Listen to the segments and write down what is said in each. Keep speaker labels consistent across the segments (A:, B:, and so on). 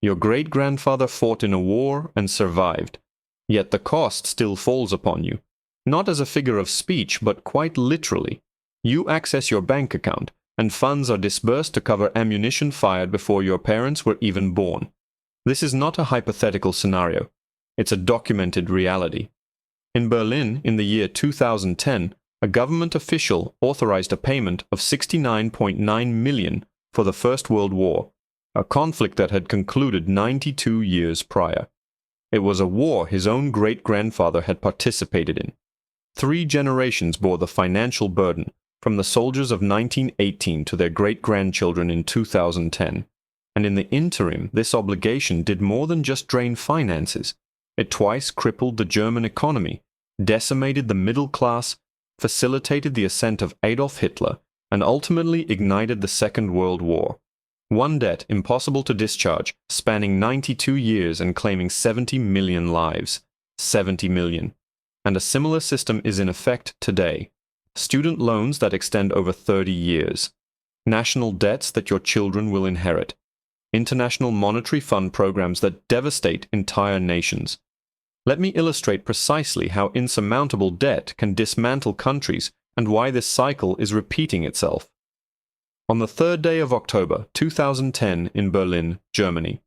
A: Your great-grandfather fought in a war and survived. Yet the cost still falls upon you. Not as a figure of speech, but quite literally. You access your bank account, and funds are disbursed to cover ammunition fired before your parents were even born. This is not a hypothetical scenario. It's a documented reality. In Berlin, in the year 2010, a government official authorized a payment of 69.9 million for the First World War, a conflict that had concluded 92 years prior. It was a war his own great-grandfather had participated in. 3 generations bore the financial burden, from the soldiers of 1918 to their great-grandchildren in 2010. And in the interim, this obligation did more than just drain finances. It twice crippled the German economy, decimated the middle class, facilitated the ascent of Adolf Hitler, and ultimately ignited the Second World War. One debt impossible to discharge, spanning 92 years and claiming 70 million lives. 70 million. And a similar system is in effect today. Student loans that extend over 30 years. National debts that your children will inherit. International monetary fund programs that devastate entire nations. Let me illustrate precisely how insurmountable debt can dismantle countries and why this cycle is repeating itself. On the 3rd day of October 2010 in Berlin, Germany,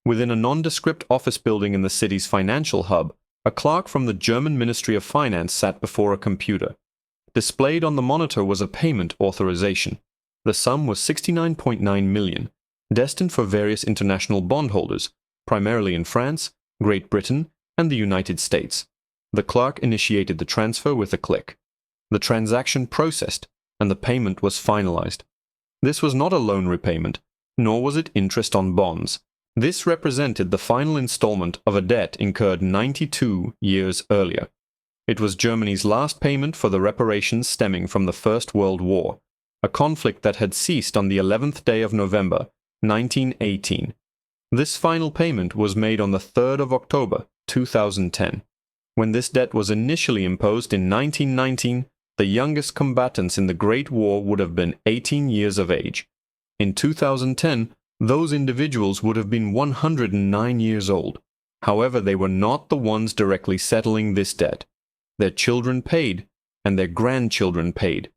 A: within a nondescript office building in the city's financial hub, a clerk from the German Ministry of Finance sat before a computer. Displayed on the monitor was a payment authorization. The sum was 69.9 million, destined for various international bondholders, primarily in France, Great Britain, and the United States. The clerk initiated the transfer with a click. The transaction processed, and the payment was finalized. This was not a loan repayment, nor was it interest on bonds. This represented the final installment of a debt incurred 92 years earlier. It was Germany's last payment for the reparations stemming from the First World War, a conflict that had ceased on the 11th day of November, 1918. This final payment was made on the 3rd of October, 2010. When this debt was initially imposed in 1919, the youngest combatants in the Great War would have been 18 years of age. In 2010, those individuals would have been 109 years old. However, they were not the ones directly settling this debt. Their children paid, and their grandchildren paid.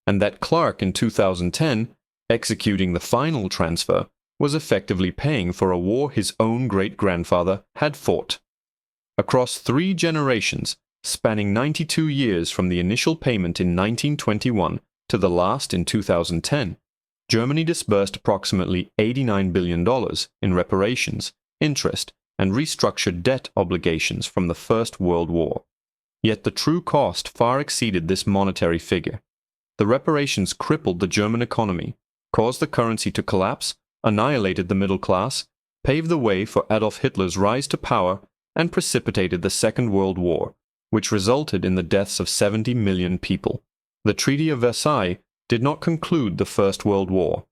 A: And that clerk in 2010, executing the final transfer, was effectively paying for a war his own great-grandfather had fought. Across 3 generations, spanning 92 years from the initial payment in 1921 to the last in 2010, Germany disbursed approximately $89 billion in reparations, interest, and restructured debt obligations from the First World War. Yet the true cost far exceeded this monetary figure. The reparations crippled the German economy, caused the currency to collapse, annihilated the middle class, paved the way for Adolf Hitler's rise to power, and precipitated the Second World War, which resulted in the deaths of 70 million people. The Treaty of Versailles did not conclude the First World War.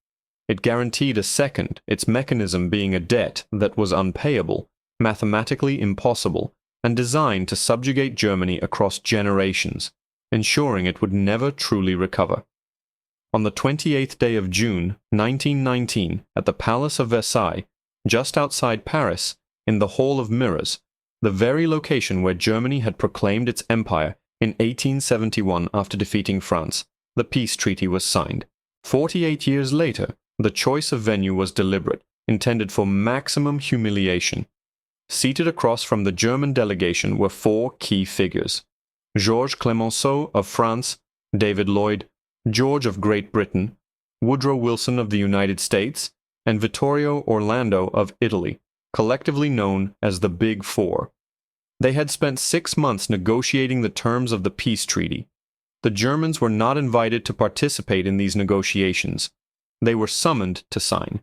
A: It guaranteed a second, its mechanism being a debt that was unpayable, mathematically impossible, and designed to subjugate Germany across generations, ensuring it would never truly recover. On the 28th day of June, 1919, at the Palace of Versailles, just outside Paris, in the Hall of Mirrors, the very location where Germany had proclaimed its empire in 1871 after defeating France, the peace treaty was signed. 48 years later, the choice of venue was deliberate, intended for maximum humiliation. Seated across from the German delegation were 4 key figures: Georges Clemenceau of France, David Lloyd, George of Great Britain, Woodrow Wilson of the United States, and Vittorio Orlando of Italy, collectively known as the Big Four. They had spent 6 months negotiating the terms of the peace treaty. The Germans were not invited to participate in these negotiations. They were summoned to sign.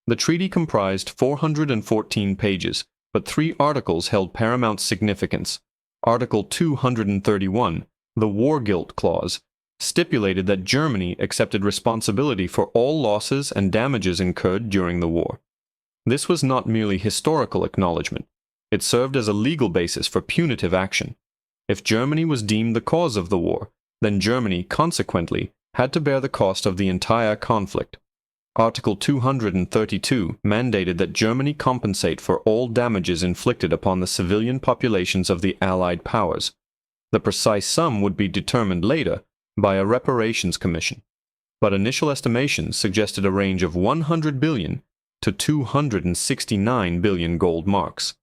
A: The treaty comprised 414 pages, but 3 articles held paramount significance. Article 231, the War Guilt Clause, stipulated that Germany accepted responsibility for all losses and damages incurred during the war. This was not merely historical acknowledgement. It served as a legal basis for punitive action. If Germany was deemed the cause of the war, then Germany, consequently, had to bear the cost of the entire conflict. Article 232 mandated that Germany compensate for all damages inflicted upon the civilian populations of the Allied powers. The precise sum would be determined later by a reparations commission, but initial estimations suggested a range of 100 billion to 269 billion gold marks.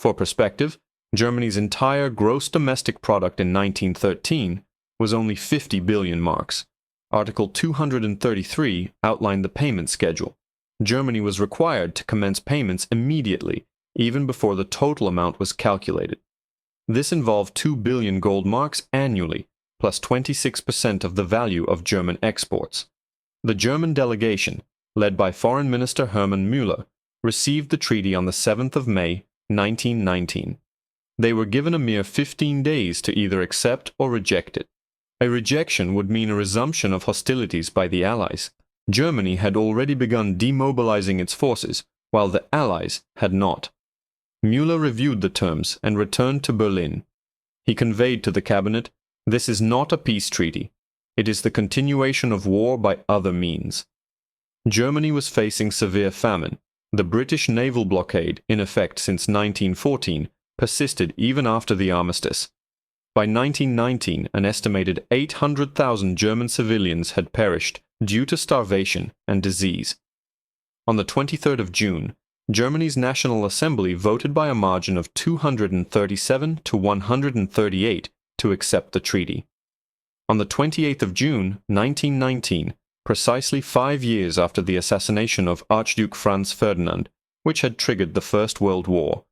A: For perspective, Germany's entire gross domestic product in 1913 was only 50 billion marks. Article 233 outlined the payment schedule. Germany was required to commence payments immediately, even before the total amount was calculated. This involved 2 billion gold marks annually, plus 26% of the value of German exports. The German delegation, led by Foreign Minister Hermann Müller, received the treaty on the 7th of May, 1919. They were given a mere 15 days to either accept or reject it. A rejection would mean a resumption of hostilities by the Allies. Germany had already begun demobilizing its forces, while the Allies had not. Müller reviewed the terms and returned to Berlin. He conveyed to the cabinet, "This is not a peace treaty. It is the continuation of war by other means." Germany was facing severe famine. The British naval blockade, in effect since 1914, persisted even after the armistice. By 1919, an estimated 800,000 German civilians had perished due to starvation and disease. On the 23rd of June, Germany's National Assembly voted by a margin of 237 to 138 to accept the treaty. On the 28th of June, 1919, precisely 5 years after the assassination of Archduke Franz Ferdinand, which had triggered the First World War,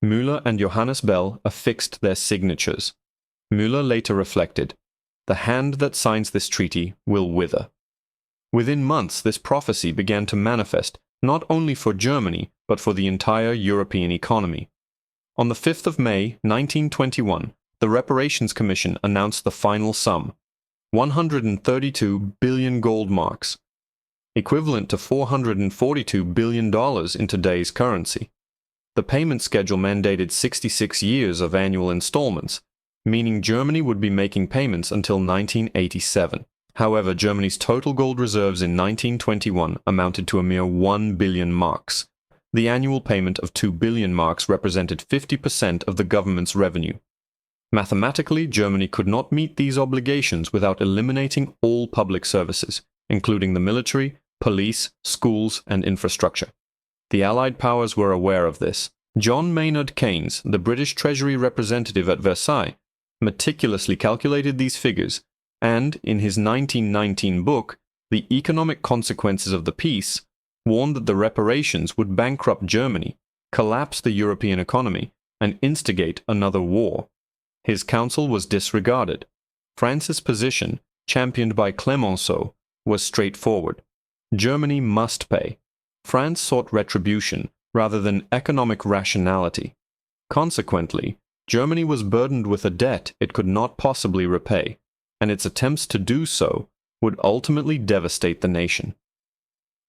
A: Müller and Johannes Bell affixed their signatures. Müller later reflected, "The hand that signs this treaty will wither." Within months, this prophecy began to manifest, not only for Germany, but for the entire European economy. On the 5th of May, 1921, the Reparations Commission announced the final sum, 132 billion gold marks, equivalent to $442 billion in today's currency. The payment schedule mandated 66 years of annual installments, meaning Germany would be making payments until 1987. However, Germany's total gold reserves in 1921 amounted to a mere 1 billion marks. The annual payment of 2 billion marks represented 50% of the government's revenue. Mathematically, Germany could not meet these obligations without eliminating all public services, including the military, police, schools, and infrastructure. The Allied powers were aware of this. John Maynard Keynes, the British Treasury representative at Versailles, meticulously calculated these figures, and, in his 1919 book, The Economic Consequences of the Peace, warned that the reparations would bankrupt Germany, collapse the European economy, and instigate another war. His counsel was disregarded. France's position, championed by Clemenceau, was straightforward. Germany must pay. France sought retribution rather than economic rationality. Consequently, Germany was burdened with a debt it could not possibly repay, and its attempts to do so would ultimately devastate the nation.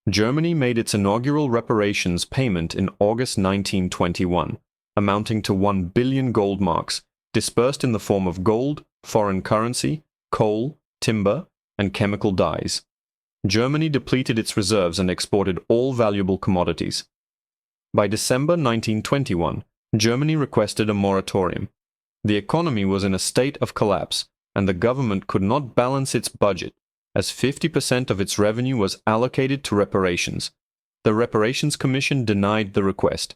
A: Germany made its inaugural reparations payment in August 1921, amounting to 1 billion gold marks, dispersed in the form of gold, foreign currency, coal, timber, and chemical dyes. Germany depleted its reserves and exported all valuable commodities. By December 1921, Germany requested a moratorium. The economy was in a state of collapse, and the government could not balance its budget, as 50% of its revenue was allocated to reparations. The Reparations Commission denied the request.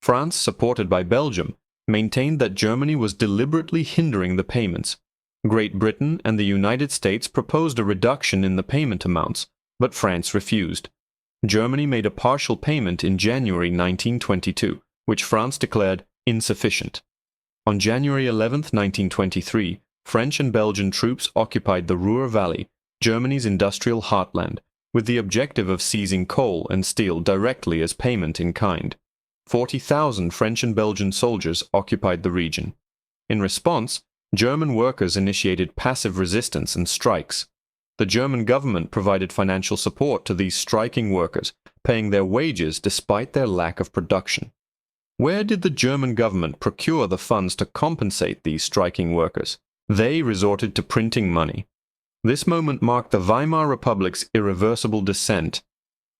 A: France, supported by Belgium, maintained that Germany was deliberately hindering the payments. Great Britain and the United States proposed a reduction in the payment amounts, but France refused. Germany made a partial payment in January 1922, which France declared insufficient. On January 11, 1923, French and Belgian troops occupied the Ruhr Valley, Germany's industrial heartland, with the objective of seizing coal and steel directly as payment in kind. 40,000 French and Belgian soldiers occupied the region. In response, German workers initiated passive resistance and strikes. The German government provided financial support to these striking workers, paying their wages despite their lack of production. Where did the German government procure the funds to compensate these striking workers? They resorted to printing money. This moment marked the Weimar Republic's irreversible descent.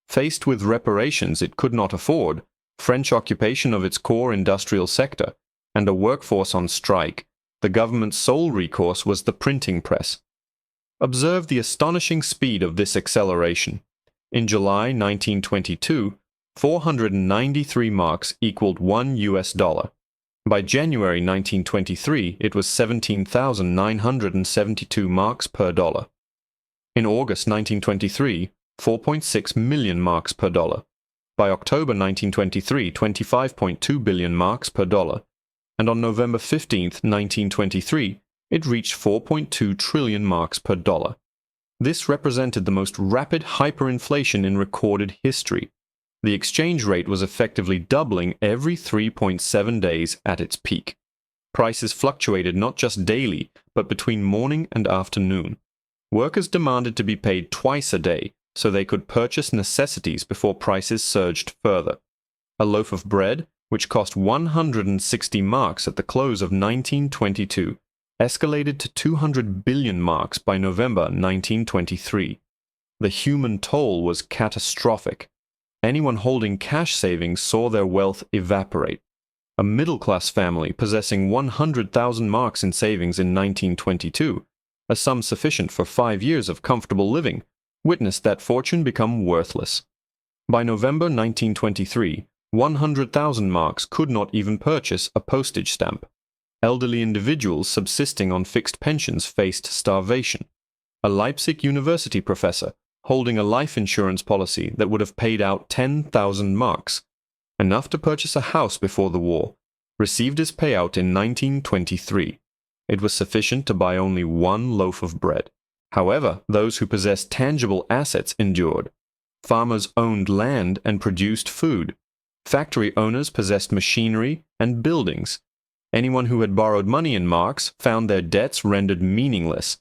A: Faced with reparations it could not afford, French occupation of its core industrial sector, and a workforce on strike, the government's sole recourse was the printing press. Observe the astonishing speed of this acceleration. In July 1922, 493 marks equaled $1. By January 1923, it was 17,972 marks per dollar. In August 1923, 4.6 million marks per dollar. By October 1923, 25.2 billion marks per dollar. And on November 15, 1923, it reached 4.2 trillion marks per dollar. This represented the most rapid hyperinflation in recorded history. The exchange rate was effectively doubling every 3.7 days at its peak. Prices fluctuated not just daily, but between morning and afternoon. Workers demanded to be paid twice a day, so they could purchase necessities before prices surged further. A loaf of bread, which cost 160 marks at the close of 1922, escalated to 200 billion marks by November 1923. The human toll was catastrophic. Anyone holding cash savings saw their wealth evaporate. A middle-class family possessing 100,000 marks in savings in 1922, a sum sufficient for 5 years of comfortable living, witnessed that fortune become worthless. By November 1923, 100,000 marks could not even purchase a postage stamp. Elderly individuals subsisting on fixed pensions faced starvation. A Leipzig University professor, holding a life insurance policy that would have paid out 10,000 marks, enough to purchase a house before the war, received his payout in 1923. It was sufficient to buy only one loaf of bread. However, those who possessed tangible assets endured. Farmers owned land and produced food. Factory owners possessed machinery and buildings. Anyone who had borrowed money in marks found their debts rendered meaningless.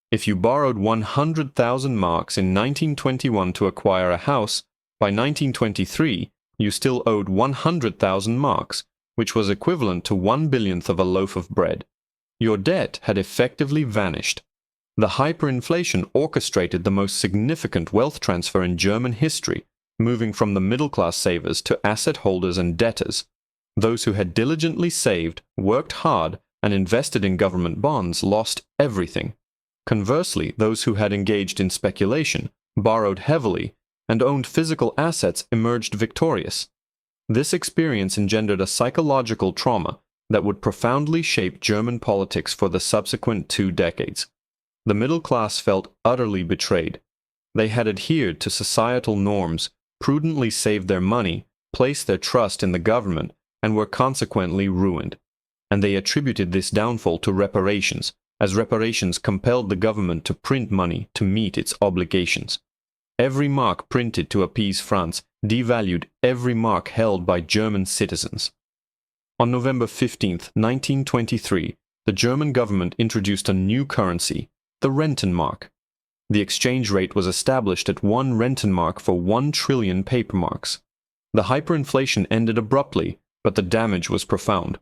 A: If you borrowed 100,000 marks in 1921 to acquire a house, by 1923 you still owed 100,000 marks, which was equivalent to 1/1000th of a loaf of bread. Your debt had effectively vanished. The hyperinflation orchestrated the most significant wealth transfer in German history, moving from the middle-class savers to asset holders and debtors. Those who had diligently saved, worked hard, and invested in government bonds lost everything. Conversely, those who had engaged in speculation, borrowed heavily, and owned physical assets emerged victorious. This experience engendered a psychological trauma that would profoundly shape German politics for the subsequent 2 decades. The middle class felt utterly betrayed. They had adhered to societal norms, prudently saved their money, placed their trust in the government, and were consequently ruined. And they attributed this downfall to reparations, as reparations compelled the government to print money to meet its obligations. Every mark printed to appease France devalued every mark held by German citizens. On November 15, 1923, the German government introduced a new currency, the Rentenmark. The exchange rate was established at 1 Rentenmark for 1 trillion paper marks. The hyperinflation ended abruptly, but the damage was profound.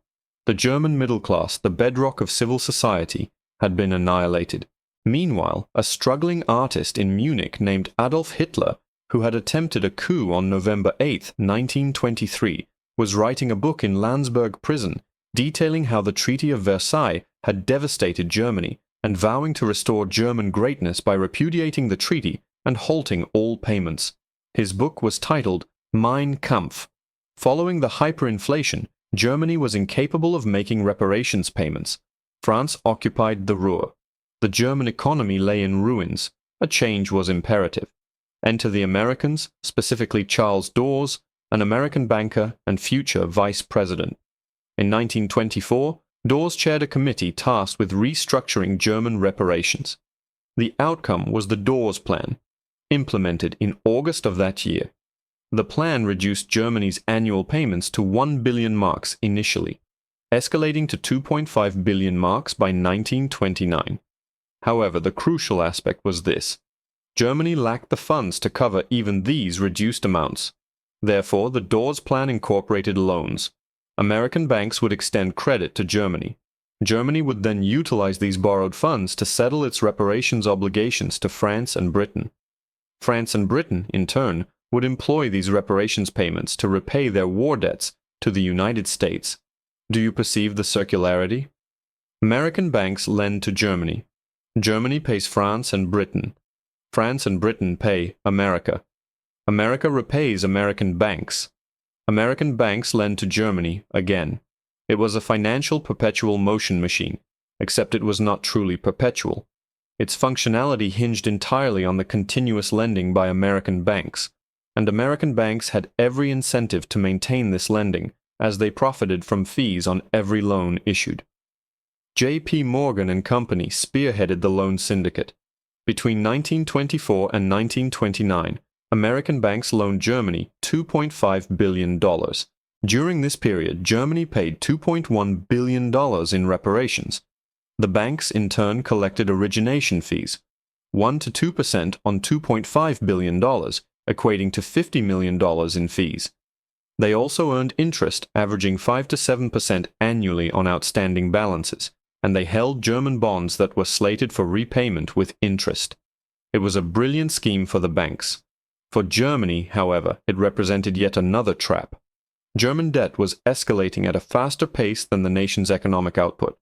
A: The German middle class, the bedrock of civil society, had been annihilated. Meanwhile, a struggling artist in Munich named Adolf Hitler, who had attempted a coup on November 8, 1923, was writing a book in Landsberg prison detailing how the Treaty of Versailles had devastated Germany and vowing to restore German greatness by repudiating the treaty and halting all payments. His book was titled Mein Kampf. Following the hyperinflation, Germany was incapable of making reparations payments. France occupied the Ruhr. The German economy lay in ruins. A change was imperative. Enter the Americans, specifically Charles Dawes, an American banker and future vice president. In 1924, Dawes chaired a committee tasked with restructuring German reparations. The outcome was the Dawes Plan, implemented in August of that year. The plan reduced Germany's annual payments to 1 billion marks initially, escalating to 2.5 billion marks by 1929. However, the crucial aspect was this. Germany lacked the funds to cover even these reduced amounts. Therefore, the Dawes Plan incorporated loans. American banks would extend credit to Germany. Germany would then utilize these borrowed funds to settle its reparations obligations to France and Britain. France and Britain, in turn, would employ these reparations payments to repay their war debts to the United States. Do you perceive the circularity? American banks lend to Germany. Germany pays France and Britain. France and Britain pay America. America repays American banks. American banks lend to Germany again. It was a financial perpetual motion machine, except it was not truly perpetual. Its functionality hinged entirely on the continuous lending by American banks, and American banks had every incentive to maintain this lending, as they profited from fees on every loan issued. J.P. Morgan and Company spearheaded the loan syndicate. Between 1924 and 1929, American banks loaned Germany $2.5 billion. During this period, Germany paid $2.1 billion in reparations. The banks in turn collected origination fees, 1 to 2% on $2.5 billion, equating to $50 million in fees. They also earned interest averaging 5 to 7% annually on outstanding balances, and they held German bonds that were slated for repayment with interest. It was a brilliant scheme for the banks. For Germany, however, it represented yet another trap. German debt was escalating at a faster pace than the nation's economic output.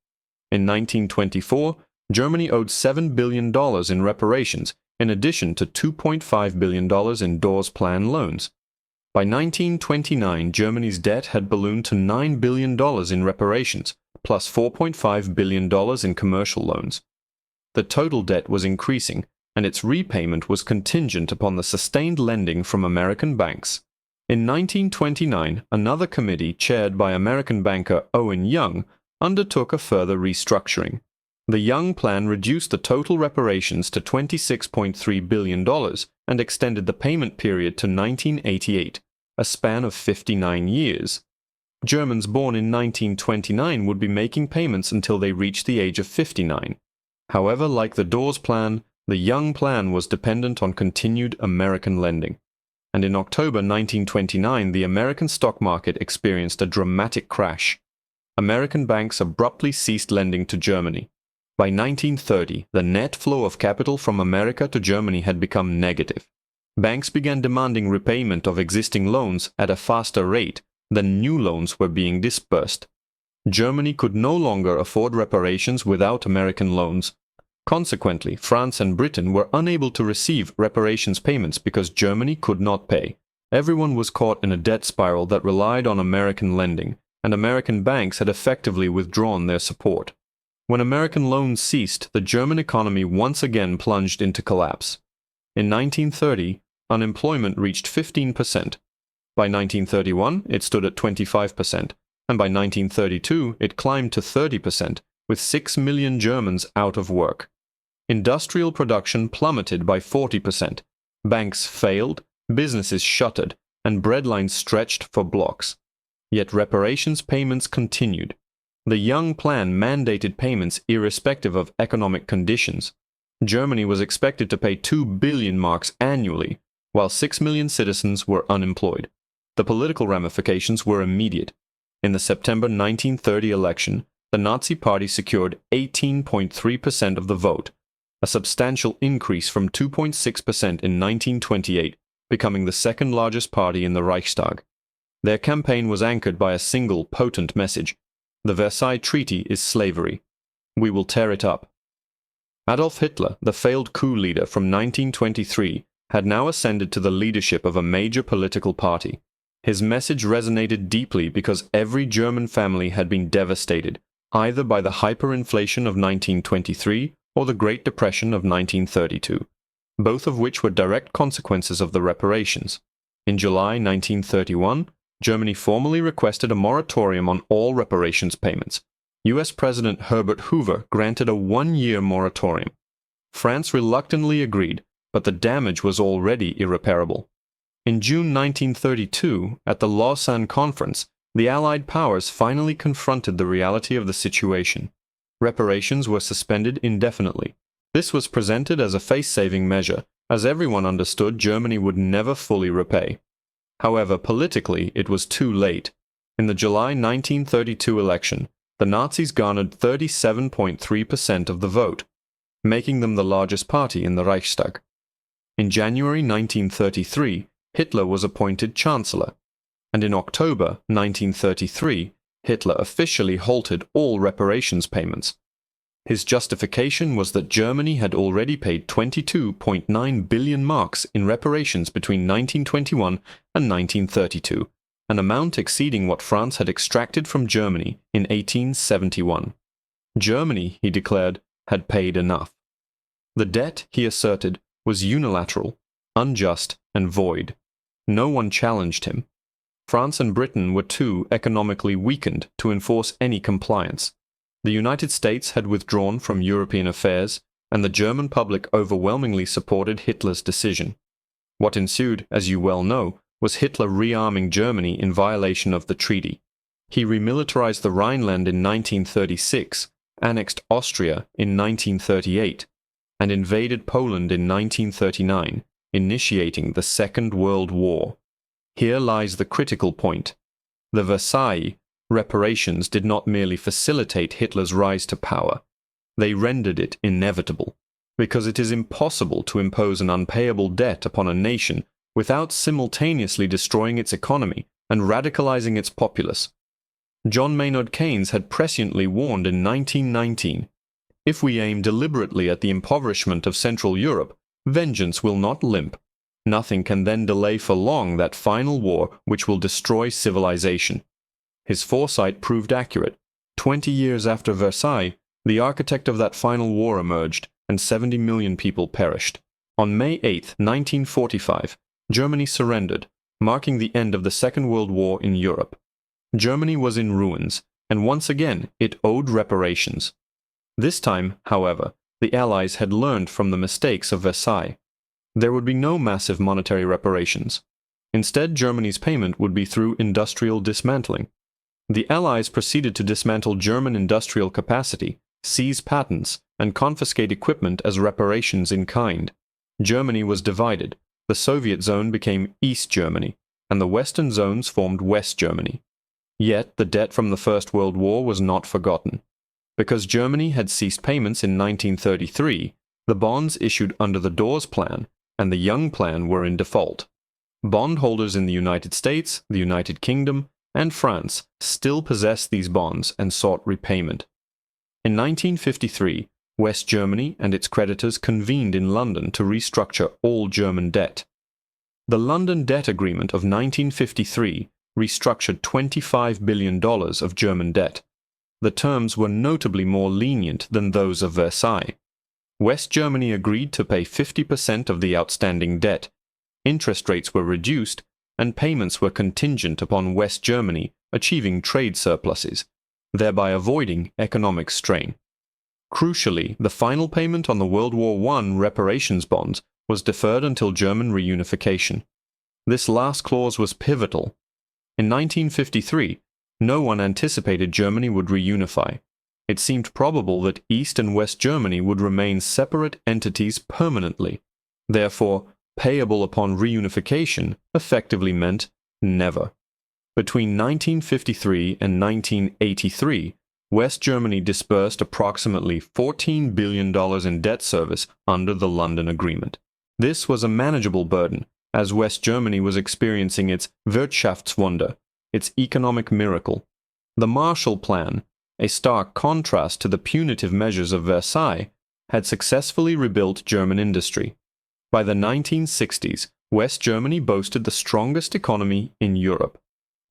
A: In 1924, Germany owed $7 billion in reparations, in addition to $2.5 billion in Dawes Plan loans. By 1929, Germany's debt had ballooned to $9 billion in reparations, plus $4.5 billion in commercial loans. The total debt was increasing, and its repayment was contingent upon the sustained lending from American banks. In 1929, another committee chaired by American banker Owen Young undertook a further restructuring. The Young Plan reduced the total reparations to $26.3 billion and extended the payment period to 1988, a span of 59 years. Germans born in 1929 would be making payments until they reached the age of 59. However, like the Dawes Plan, the Young Plan was dependent on continued American lending. And in October 1929, the American stock market experienced a dramatic crash. American banks abruptly ceased lending to Germany. By 1930, the net flow of capital from America to Germany had become negative. Banks began demanding repayment of existing loans at a faster rate than new loans were being disbursed. Germany could no longer afford reparations without American loans. Consequently, France and Britain were unable to receive reparations payments because Germany could not pay. Everyone was caught in a debt spiral that relied on American lending, and American banks had effectively withdrawn their support. When American loans ceased, the German economy once again plunged into collapse. In 1930, unemployment reached 15%. By 1931, it stood at 25%, and by 1932, it climbed to 30%, with 6 million Germans out of work. Industrial production plummeted by 40%. Banks failed, businesses shuttered, and breadlines stretched for blocks. Yet reparations payments continued. The Young Plan mandated payments irrespective of economic conditions. Germany was expected to pay 2 billion marks annually, while 6 million citizens were unemployed. The political ramifications were immediate. In the September 1930 election, the Nazi Party secured 18.3% of the vote, a substantial increase from 2.6% in 1928, becoming the second largest party in the Reichstag. Their campaign was anchored by a single potent message: the Versailles Treaty is slavery. We will tear it up. Adolf Hitler, the failed coup leader from 1923, had now ascended to the leadership of a major political party. His message resonated deeply because every German family had been devastated, either by the hyperinflation of 1923 or the Great Depression of 1932, both of which were direct consequences of the reparations. In July 1931, Germany formally requested a moratorium on all reparations payments. U.S. President Herbert Hoover granted a one-year moratorium. France reluctantly agreed, but the damage was already irreparable. In June 1932, at the Lausanne Conference, the Allied powers finally confronted the reality of the situation. Reparations were suspended indefinitely. This was presented as a face-saving measure, as everyone understood Germany would never fully repay. However, politically, it was too late. In the July 1932 election, the Nazis garnered 37.3% of the vote, making them the largest party in the Reichstag. In January 1933, Hitler was appointed Chancellor, and in October 1933, Hitler officially halted all reparations payments. His justification was that Germany had already paid 22.9 billion marks in reparations between 1921 and 1932, an amount exceeding what France had extracted from Germany in 1871. Germany, he declared, had paid enough. The debt, he asserted, was unilateral, unjust, and void. No one challenged him. France and Britain were too economically weakened to enforce any compliance. The United States had withdrawn from European affairs, and the German public overwhelmingly supported Hitler's decision. What ensued, as you well know, was Hitler rearming Germany in violation of the treaty. He remilitarized the Rhineland in 1936, annexed Austria in 1938, and invaded Poland in 1939, initiating the Second World War. Here lies the critical point. The Versailles reparations did not merely facilitate Hitler's rise to power, they rendered it inevitable, because it is impossible to impose an unpayable debt upon a nation without simultaneously destroying its economy and radicalizing its populace. John Maynard Keynes had presciently warned in 1919, "If we aim deliberately at the impoverishment of Central Europe, vengeance will not limp. Nothing can then delay for long that final war which will destroy civilization." His foresight proved accurate. 20 years after Versailles, the architect of that final war emerged, and 70 million people perished. On May 8, 1945, Germany surrendered, marking the end of the Second World War in Europe. Germany was in ruins, and once again it owed reparations. This time, however, the Allies had learned from the mistakes of Versailles. There would be no massive monetary reparations. Instead, Germany's payment would be through industrial dismantling. The Allies proceeded to dismantle German industrial capacity, seize patents, and confiscate equipment as reparations in kind. Germany was divided. The Soviet zone became East Germany, and the Western zones formed West Germany. Yet the debt from the First World War was not forgotten. Because Germany had ceased payments in 1933, the bonds issued under the Dawes Plan and the Young Plan were in default. Bondholders in the United States, the United Kingdom, and France still possessed these bonds and sought repayment. In 1953, West Germany and its creditors convened in London to restructure all German debt. The London Debt Agreement of 1953 restructured $25 billion of German debt. The terms were notably more lenient than those of Versailles. West Germany agreed to pay 50% of the outstanding debt. Interest rates were reduced, and payments were contingent upon West Germany achieving trade surpluses, thereby avoiding economic strain. Crucially, the final payment on the World War I reparations bonds was deferred until German reunification. This last clause was pivotal. In 1953, no one anticipated Germany would reunify. It seemed probable that East and West Germany would remain separate entities permanently. Therefore, payable upon reunification effectively meant never. Between 1953 and 1983, West Germany disbursed approximately $14 billion in debt service under the London Agreement. This was a manageable burden, as West Germany was experiencing its Wirtschaftswunder, its economic miracle. The Marshall Plan, a stark contrast to the punitive measures of Versailles, had successfully rebuilt German industry. By the 1960s, West Germany boasted the strongest economy in Europe.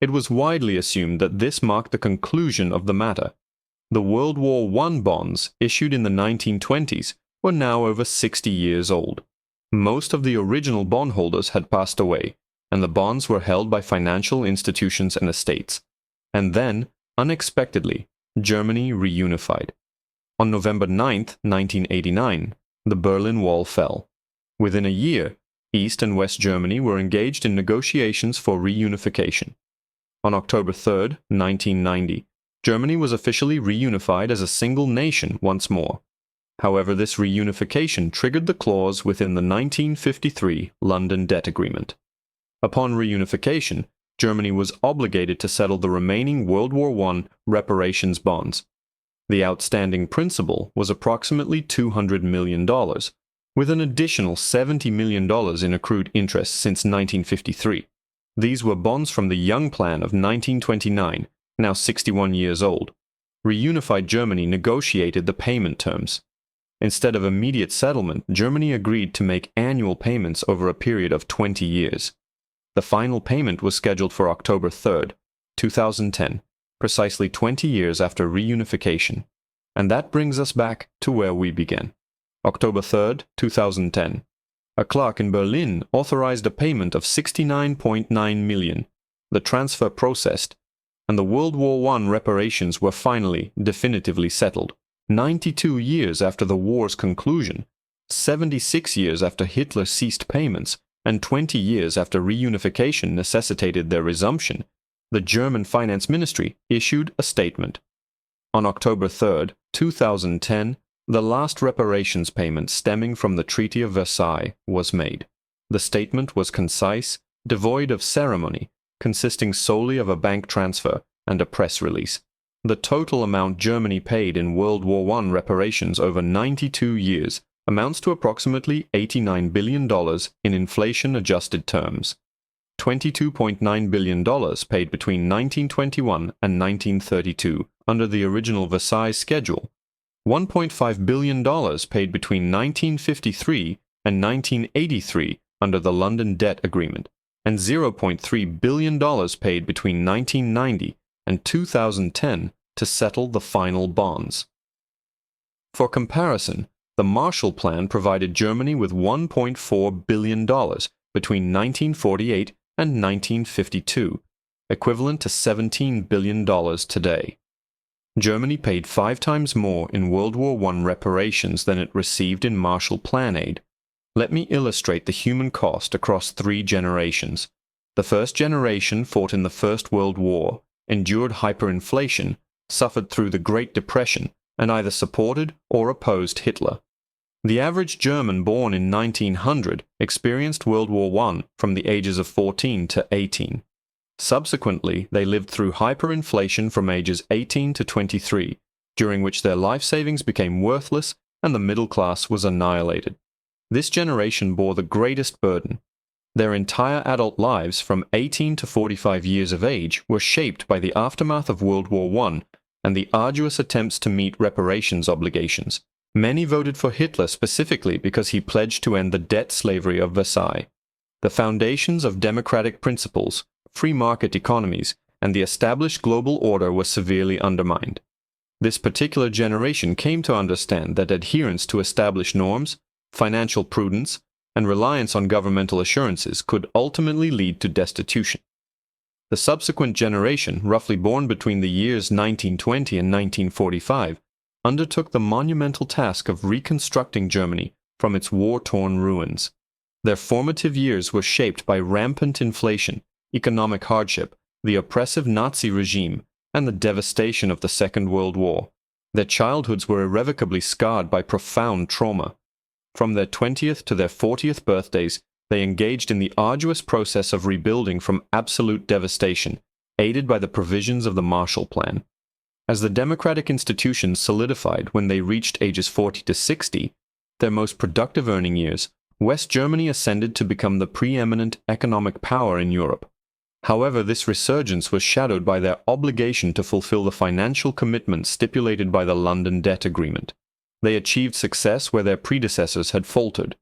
A: It was widely assumed that this marked the conclusion of the matter. The World War I bonds issued in the 1920s were now over 60 years old. Most of the original bondholders had passed away, and the bonds were held by financial institutions and estates. And then, unexpectedly, Germany reunified. On November 9, 1989, the Berlin Wall fell. Within a year, East and West Germany were engaged in negotiations for reunification. On October 3, 1990, Germany was officially reunified as a single nation once more. However, this reunification triggered the clause within the 1953 London Debt Agreement. Upon reunification, Germany was obligated to settle the remaining World War I reparations bonds. The outstanding principal was approximately $200 million, with an additional $70 million in accrued interest since 1953. These were bonds from the Young Plan of 1929, now 61 years old. Reunified Germany negotiated the payment terms. Instead of immediate settlement, Germany agreed to make annual payments over a period of 20 years. The final payment was scheduled for October 3, 2010, precisely 20 years after reunification. And that brings us back to where we began. October 3, 2010. A clerk in Berlin authorized a payment of $69.9 million. The transfer processed, and the World War I reparations were finally definitively settled. 92 years after the war's conclusion, 76 years after Hitler ceased payments, and 20 years after reunification necessitated their resumption, the German Finance Ministry issued a statement. On October 3, 2010, the last reparations payment stemming from the Treaty of Versailles was made. The statement was concise, devoid of ceremony, consisting solely of a bank transfer and a press release. The total amount Germany paid in World War I reparations over 92 years amounts to approximately $89 billion in inflation-adjusted terms. $22.9 billion paid between 1921 and 1932 under the original Versailles schedule, $1.5 billion paid between 1953 and 1983 under the London Debt Agreement, and $0.3 billion paid between 1990 and 2010 to settle the final bonds. For comparison, the Marshall Plan provided Germany with $1.4 billion between 1948 and 1952, equivalent to $17 billion today. Germany paid 5 times more in World War I reparations than it received in Marshall Plan aid. Let me illustrate the human cost across 3 generations. The first generation fought in the First World War, endured hyperinflation, suffered through the Great Depression, and either supported or opposed Hitler. The average German born in 1900 experienced World War I from the ages of 14 to 18. Subsequently, they lived through hyperinflation from ages 18 to 23, during which their life savings became worthless and the middle class was annihilated. This generation bore the greatest burden. Their entire adult lives from 18 to 45 years of age were shaped by the aftermath of World War I and the arduous attempts to meet reparations obligations. Many voted for Hitler specifically because he pledged to end the debt slavery of Versailles. The foundations of democratic principles, free market economies, and the established global order were severely undermined. This particular generation came to understand that adherence to established norms, financial prudence, and reliance on governmental assurances could ultimately lead to destitution. The subsequent generation, roughly born between the years 1920 and 1945, undertook the monumental task of reconstructing Germany from its war-torn ruins. Their formative years were shaped by rampant inflation, economic hardship, the oppressive Nazi regime, and the devastation of the Second World War. Their childhoods were irrevocably scarred by profound trauma. From their 20th to their 40th birthdays, they engaged in the arduous process of rebuilding from absolute devastation, aided by the provisions of the Marshall Plan. As the democratic institutions solidified when they reached ages 40 to 60, their most productive earning years, West Germany ascended to become the preeminent economic power in Europe. However, this resurgence was shadowed by their obligation to fulfill the financial commitments stipulated by the London Debt Agreement. They achieved success where their predecessors had faltered.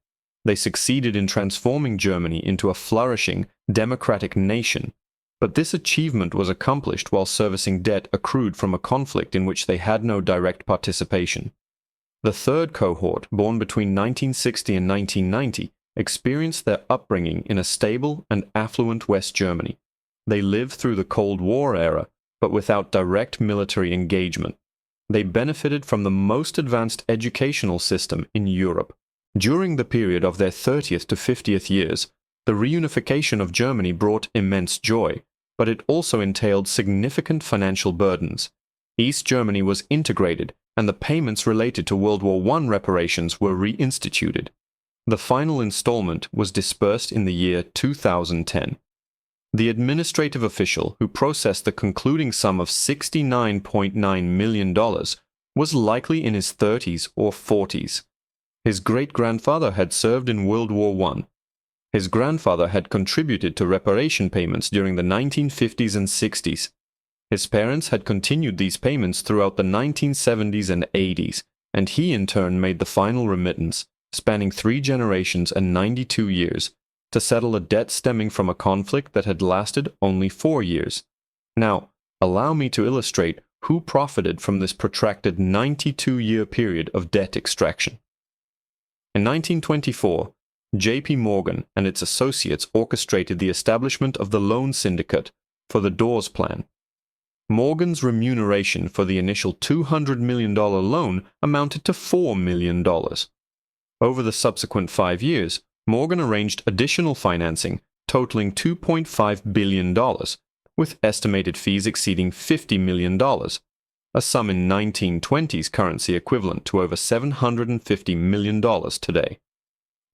A: They succeeded in transforming Germany into a flourishing, democratic nation. But this achievement was accomplished while servicing debt accrued from a conflict in which they had no direct participation. The third cohort, born between 1960 and 1990, experienced their upbringing in a stable and affluent West Germany. They lived through the Cold War era, but without direct military engagement. They benefited from the most advanced educational system in Europe. During the period of their 30th to 50th years, the reunification of Germany brought immense joy, but it also entailed significant financial burdens. East Germany was integrated, and the payments related to World War I reparations were reinstituted. The final installment was disbursed in the year 2010. The administrative official who processed the concluding sum of $69.9 million was likely in his 30s or 40s. His great-grandfather had served in World War I. His grandfather had contributed to reparation payments during the 1950s and 60s. His parents had continued these payments throughout the 1970s and 80s, and he in turn made the final remittance, spanning 3 generations and 92 years, to settle a debt stemming from a conflict that had lasted only 4 years. Now, allow me to illustrate who profited from this protracted 92-year period of debt extraction. In 1924, J.P. Morgan and its associates orchestrated the establishment of the loan syndicate for the Dawes Plan. Morgan's remuneration for the initial $200 million loan amounted to $4 million. Over the subsequent 5 years, Morgan arranged additional financing totaling $2.5 billion, with estimated fees exceeding $50 million, a sum in 1920s currency equivalent to over $750 million today.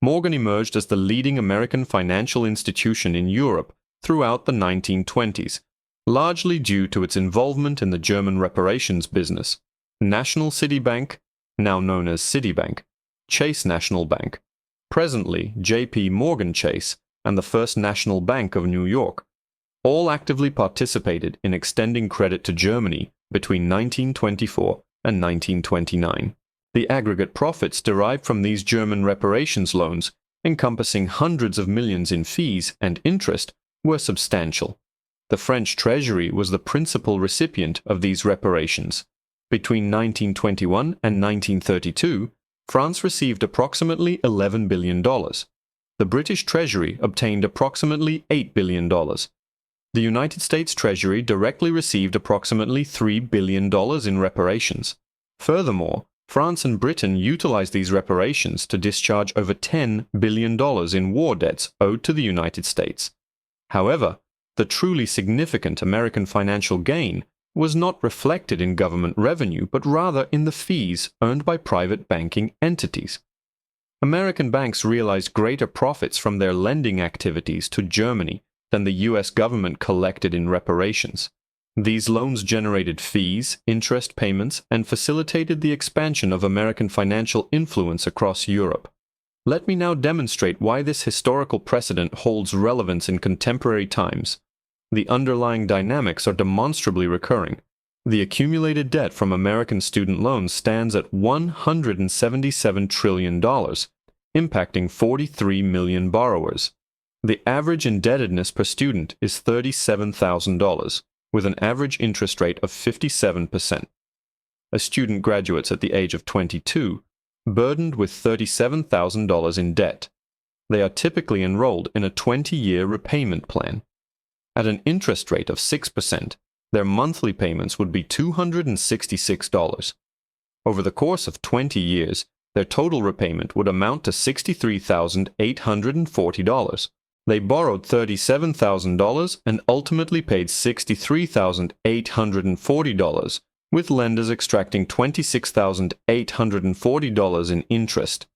A: Morgan emerged as the leading American financial institution in Europe throughout the 1920s, largely due to its involvement in the German reparations business. National City Bank, now known as Citibank, Chase National Bank, presently J.P. Morgan Chase, and the First National Bank of New York, all actively participated in extending credit to Germany between 1924 and 1929. The aggregate profits derived from these German reparations loans, encompassing hundreds of millions in fees and interest, were substantial. The French Treasury was the principal recipient of these reparations. Between 1921 and 1932, France received approximately $11 billion. The British Treasury obtained approximately $8 billion. The United States Treasury directly received approximately $3 billion in reparations. Furthermore, France and Britain utilized these reparations to discharge over $10 billion in war debts owed to the United States. However, the truly significant American financial gain was not reflected in government revenue, but rather in the fees earned by private banking entities. American banks realized greater profits from their lending activities to Germany than the U.S. government collected in reparations. These loans generated fees, interest payments, and facilitated the expansion of American financial influence across Europe. Let me now demonstrate why this historical precedent holds relevance in contemporary times. The underlying dynamics are demonstrably recurring. The accumulated debt from American student loans stands at $177 trillion, impacting 43 million borrowers. The average indebtedness per student is $37,000, with an average interest rate of 57%. A student graduates at the age of 22, burdened with $37,000 in debt. They are typically enrolled in a 20-year repayment plan. At an interest rate of 6%, their monthly payments would be $266. Over the course of 20 years, their total repayment would amount to $63,840. They borrowed $37,000 and ultimately paid $63,840, with lenders extracting $26,840 in interest.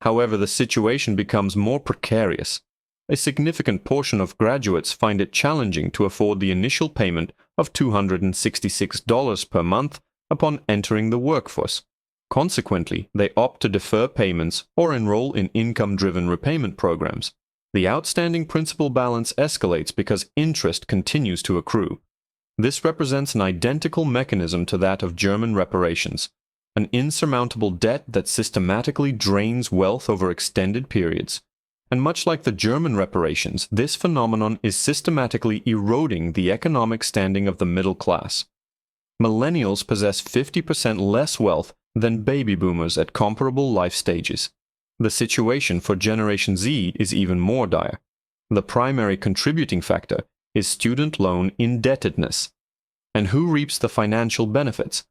A: However, the situation becomes more precarious. A significant portion of graduates find it challenging to afford the initial payment of $266 per month upon entering the workforce. Consequently, they opt to defer payments or enroll in income-driven repayment programs. The outstanding principal balance escalates because interest continues to accrue. This represents an identical mechanism to that of German reparations, an insurmountable debt that systematically drains wealth over extended periods. And much like the German reparations, this phenomenon is systematically eroding the economic standing of the middle class. Millennials possess 50% less wealth than baby boomers at comparable life stages. The situation for Generation Z is even more dire. The primary contributing factor is student loan indebtedness. And who reaps the financial benefits?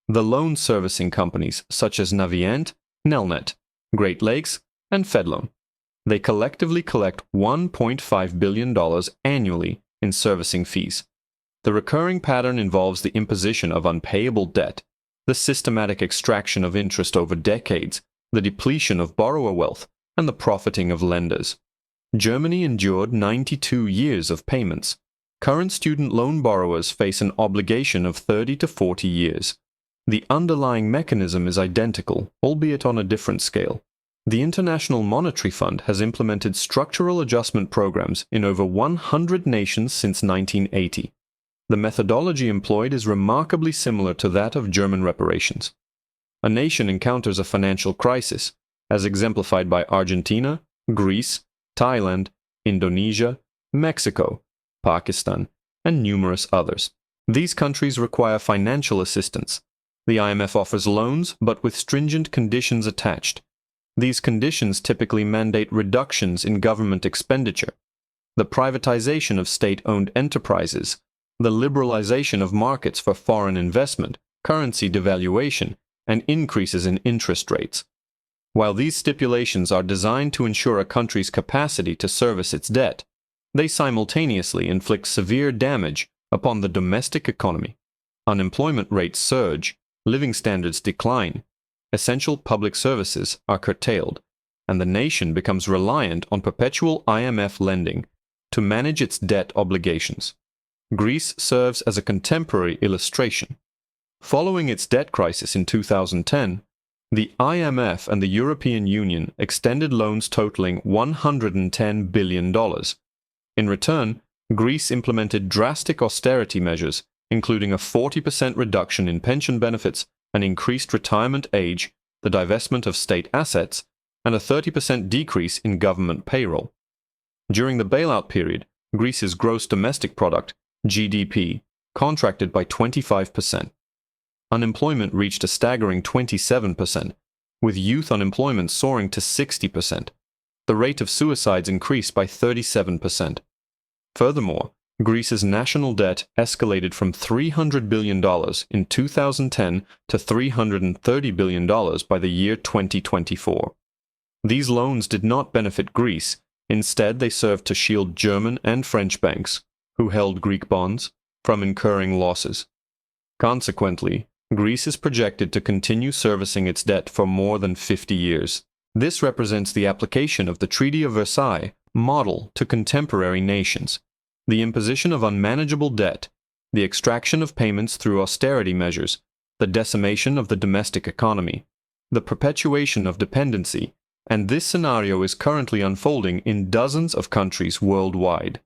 A: The loan servicing companies such as Navient, Nelnet, Great Lakes, and Fedloan. They collectively collect $1.5 billion annually in servicing fees. The recurring pattern involves the imposition of unpayable debt, the systematic extraction of interest over decades, the depletion of borrower wealth, and the profiting of lenders. Germany endured 92 years of payments. Current student loan borrowers face an obligation of 30 to 40 years. The underlying mechanism is identical, albeit on a different scale. The International Monetary Fund has implemented structural adjustment programs in over 100 nations since 1980. The methodology employed is remarkably similar to that of German reparations. A nation encounters a financial crisis, as exemplified by Argentina, Greece, Thailand, Indonesia, Mexico, Pakistan, and numerous others. These countries require financial assistance. The IMF offers loans, but with stringent conditions attached. These conditions typically mandate reductions in government expenditure, the privatization of state-owned enterprises, the liberalization of markets for foreign investment, currency devaluation, and increases in interest rates. While these stipulations are designed to ensure a country's capacity to service its debt, they simultaneously inflict severe damage upon the domestic economy. Unemployment rates surge, living standards decline, essential public services are curtailed, and the nation becomes reliant on perpetual IMF lending to manage its debt obligations. Greece serves as a contemporary illustration. Following its debt crisis in 2010, the IMF and the European Union extended loans totaling $110 billion. In return, Greece implemented drastic austerity measures, including a 40% reduction in pension benefits, an increased retirement age, the divestment of state assets, and a 30% decrease in government payroll. During the bailout period, Greece's gross domestic product, GDP, contracted by 25%. Unemployment reached a staggering 27%, with youth unemployment soaring to 60%. The rate of suicides increased by 37%. Furthermore, Greece's national debt escalated from $300 billion in 2010 to $330 billion by the year 2024. These loans did not benefit Greece. Instead, they served to shield German and French banks, who held Greek bonds, from incurring losses. Consequently, Greece is projected to continue servicing its debt for more than 50 years. This represents the application of the Treaty of Versailles model to contemporary nations. The imposition of unmanageable debt, the extraction of payments through austerity measures, the decimation of the domestic economy, the perpetuation of dependency, and this scenario is currently unfolding in dozens of countries worldwide.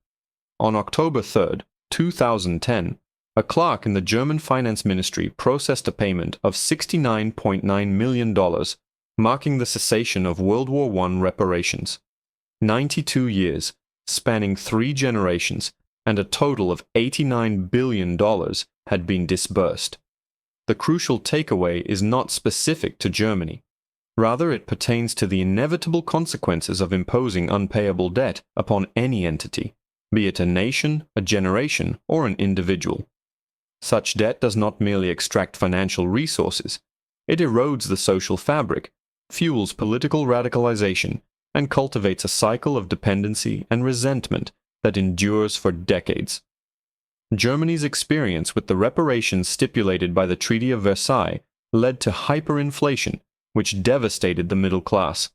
A: On October 3, 2010, a clerk in the German Finance Ministry processed a payment of $69.9 million, marking the cessation of World War I reparations. 92 years, spanning 3 generations, and a total of $89 billion had been disbursed. The crucial takeaway is not specific to Germany. Rather, it pertains to the inevitable consequences of imposing unpayable debt upon any entity, be it a nation, a generation, or an individual. Such debt does not merely extract financial resources, it erodes the social fabric, fuels political radicalization, and cultivates a cycle of dependency and resentment that endures for decades. Germany's experience with the reparations stipulated by the Treaty of Versailles led to hyperinflation, which devastated the middle class.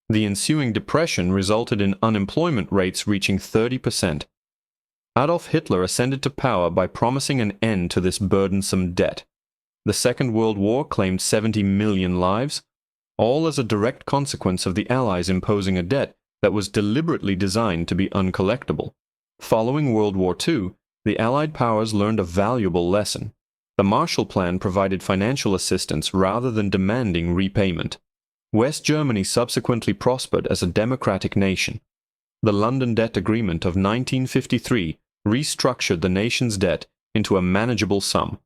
A: The ensuing depression resulted in unemployment rates reaching 30%. Adolf Hitler ascended to power by promising an end to this burdensome debt. The Second World War claimed 70 million lives, all as a direct consequence of the Allies imposing a debt that was deliberately designed to be uncollectible. Following World War II, the Allied powers learned a valuable lesson. The Marshall Plan provided financial assistance rather than demanding repayment. West Germany subsequently prospered as a democratic nation. The London Debt Agreement of 1953 restructured the nation's debt into a manageable sum.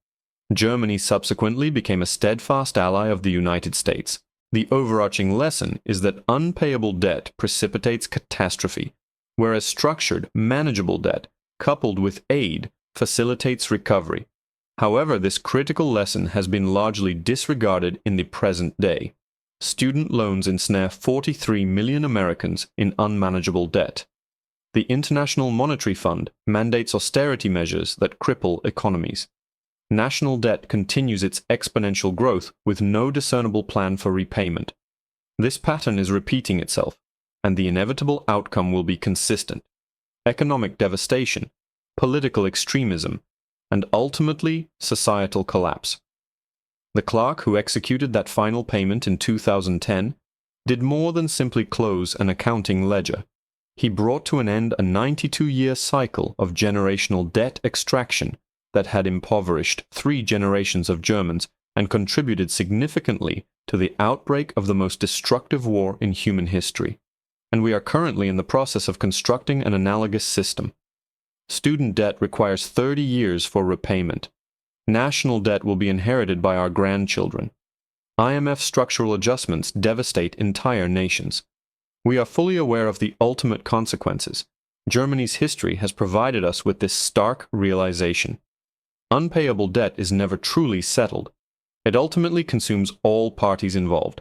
A: Germany subsequently became a steadfast ally of the United States. The overarching lesson is that unpayable debt precipitates catastrophe, whereas structured, manageable debt, coupled with aid, facilitates recovery. However, this critical lesson has been largely disregarded in the present day. Student loans ensnare 43 million Americans in unmanageable debt. The International Monetary Fund mandates austerity measures that cripple economies. National debt continues its exponential growth with no discernible plan for repayment. This pattern is repeating itself, and the inevitable outcome will be consistent: economic devastation, political extremism, and ultimately societal collapse. The clerk who executed that final payment in 2010 did more than simply close an accounting ledger. He brought to an end a 92-year cycle of generational debt extraction that had impoverished 3 generations of Germans and contributed significantly to the outbreak of the most destructive war in human history. And we are currently in the process of constructing an analogous system. Student debt requires 30 years for repayment. National debt will be inherited by our grandchildren. IMF structural adjustments devastate entire nations. We are fully aware of the ultimate consequences. Germany's history has provided us with this stark realization. Unpayable debt is never truly settled. It ultimately consumes all parties involved.